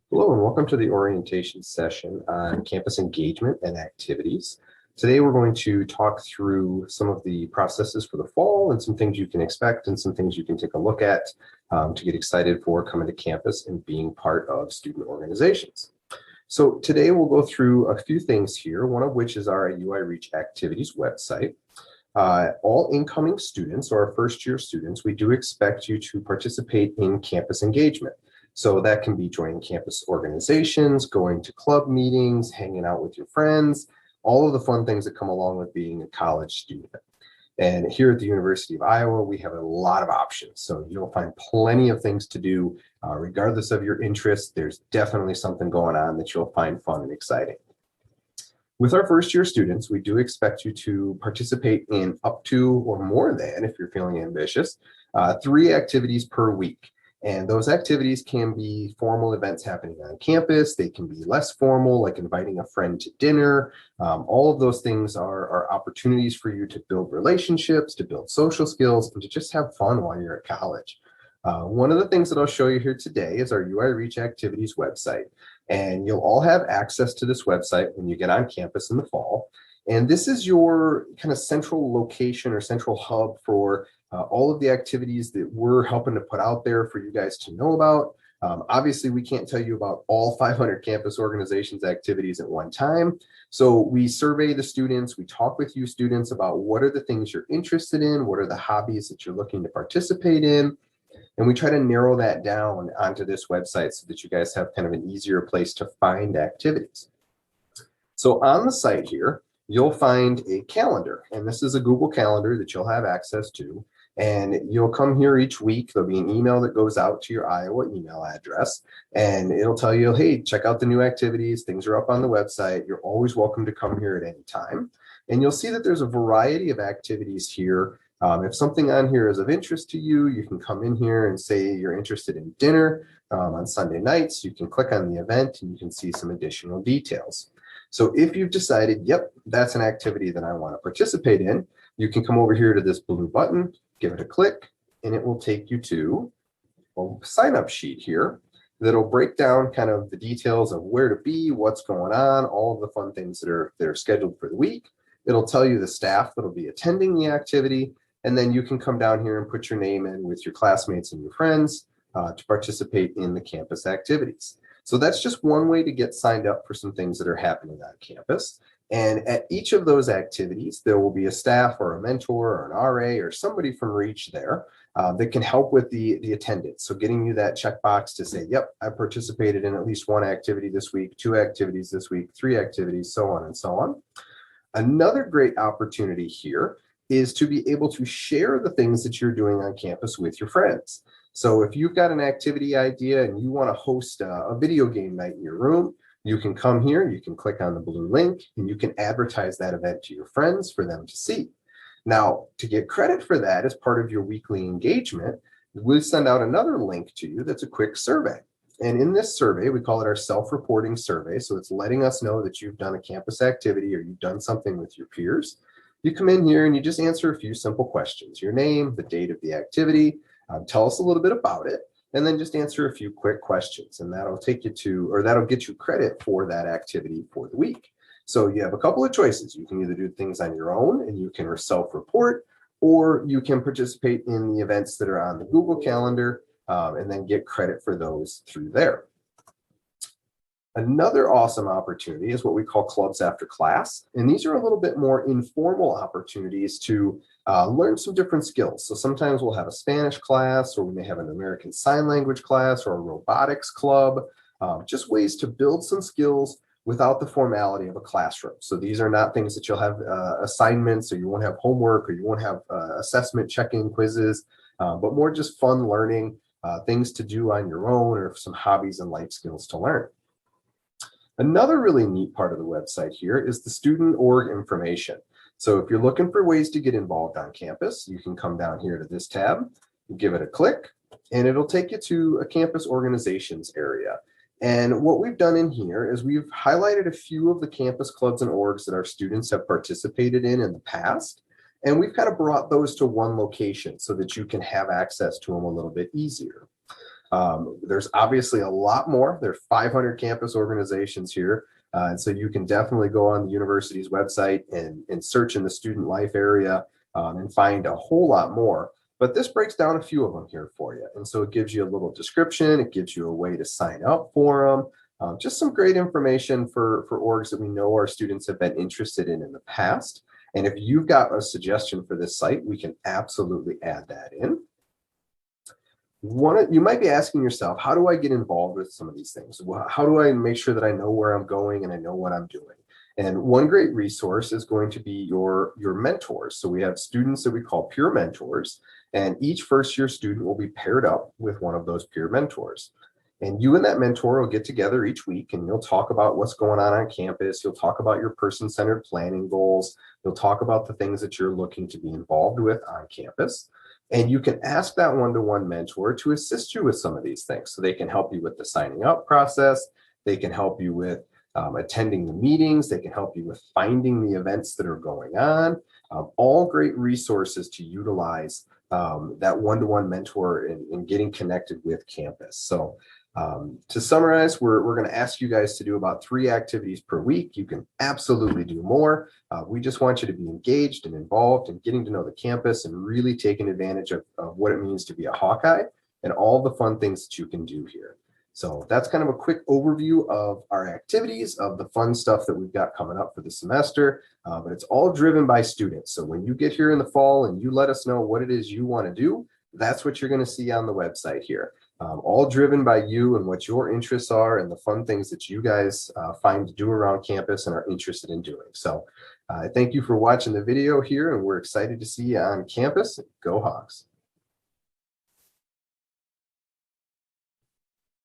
Hello and welcome to the orientation session on campus engagement and activities. Today we're going to talk through some of the processes for the fall and some things you can expect and some things you can take a look at to get excited for coming to campus and being part of student organizations. So today we'll go through a few things here, one of which is our UI Reach Activities website. All incoming students or our first year students, we do expect you to participate in campus engagement. So that can be joining campus organizations, going to club meetings, hanging out with your friends, all of the fun things that come along with being a college student. And here at the University of Iowa, we have a lot of options. So you'll find plenty of things to do, regardless of your interest. There's definitely something going on that you'll find fun and exciting. With our first year students, we do expect you to participate in up to or more than, if you're feeling ambitious, 3 activities per week. And those activities can be formal events happening on campus. They can be less formal, like inviting a friend to dinner. All of those things are opportunities for you to build relationships, to build social skills, and to just have fun while you're at college. One of the things that I'll show you here today is our UI Reach Activities website. And you'll all have access to this website when you get on campus in the fall. And this is your kind of central location or central hub for all of the activities that we're helping to put out there for you guys to know about. Obviously, we can't tell you about all 500 campus organizations activities at one time. So we survey the students, we talk with you students about what are the things you're interested in, what are the hobbies that you're looking to participate in. And we try to narrow that down onto this website so that you guys have kind of an easier place to find activities. So on the site here, you'll find a calendar, and this is a Google Calendar that you'll have access to. And you'll come here each week. There'll be an email that goes out to your Iowa email address, and it'll tell you, hey, check out the new activities. Things are up on the website. You're always welcome to come here at any time. And you'll see that there's a variety of activities here. If something on here is of interest to you, you can come in here and say you're interested in dinner on Sunday nights. You can click on the event and you can see some additional details. So if you've decided, yep, that's an activity that I want to participate in, you can come over here to this blue button, give it a click, and it will take you to a sign-up sheet here that'll break down kind of the details of where to be, what's going on, all of the fun things that are scheduled for the week. It'll tell you the staff that'll be attending the activity, and then you can come down here and put your name in with your classmates and your friends to participate in the campus activities. So that's just one way to get signed up for some things that are happening on campus. And at each of those activities, there will be a staff or a mentor or an RA or somebody from Reach there that can help with the attendance. So getting you that checkbox to say, yep, I participated in at least 1 activity this week, 2 activities this week, 3 activities, so on and so on. Another great opportunity here is to be able to share the things that you're doing on campus with your friends. So if you've got an activity idea and you want to host a video game night in your room, you can come here, you can click on the blue link, and you can advertise that event to your friends for them to see. Now, to get credit for that as part of your weekly engagement, we'll send out another link to you that's a quick survey. And in this survey, we call it our self-reporting survey. So it's letting us know that you've done a campus activity or you've done something with your peers. You come in here and you just answer a few simple questions, your name, the date of the activity, tell us a little bit about it, and then just answer a few quick questions. And that'll take you to, or that'll get you credit for that activity for the week. So you have a couple of choices. You can either do things on your own and you can self-report, or you can participate in the events that are on the Google Calendar and then get credit for those through there. Another awesome opportunity is what we call clubs after class. And these are a little bit more informal opportunities to learn some different skills. So sometimes we'll have a Spanish class, or we may have an American Sign Language class, or a robotics club, just ways to build some skills without the formality of a classroom. So these are not things that you'll have assignments, or you won't have homework, or you won't have assessment check-in quizzes, but more just fun learning, things to do on your own, or some hobbies and life skills to learn. Another really neat part of the website here is the student org information. So if you're looking for ways to get involved on campus, you can come down here to this tab, give it a click, and it'll take you to a campus organizations area. And what we've done in here is we've highlighted a few of the campus clubs and orgs that our students have participated in the past. And we've kind of brought those to one location so that you can have access to them a little bit easier. There's obviously a lot more. There are 500 campus organizations here. And so you can definitely go on the university's website and search in the student life area and find a whole lot more. But this breaks down a few of them here for you. And so it gives you a little description. It gives you a way to sign up for them. Just some great information for orgs that we know our students have been interested in the past. And if you've got a suggestion for this site, we can absolutely add that in. You might be asking yourself, how do I get involved with some of these things? How do I make sure that I know where I'm going and I know what I'm doing? And one great resource is going to be your mentors. So we have students that we call peer mentors, and each first year student will be paired up with one of those peer mentors. And you and that mentor will get together each week and you'll talk about what's going on campus. You'll talk about your person-centered planning goals. You'll talk about the things that you're looking to be involved with on campus. And you can ask that one-to-one mentor to assist you with some of these things. So they can help you with the signing up process. They can help you with attending the meetings. They can help you with finding the events that are going on. All great resources to utilize that one-to-one mentor in getting connected with campus. So to summarize, we're going to ask you guys to do about 3 activities per week. You can absolutely do more. We just want you to be engaged and involved in getting to know the campus and really taking advantage of what it means to be a Hawkeye and all the fun things that you can do here. So that's kind of a quick overview of our activities, of the fun stuff that we've got coming up for the semester, but it's all driven by students. So when you get here in the fall and you let us know what it is you want to do, that's what you're going to see on the website here. All driven by you and what your interests are and the fun things that you guys find to do around campus and are interested in doing. So thank you for watching the video here, and we're excited to see you on campus. Go Hawks.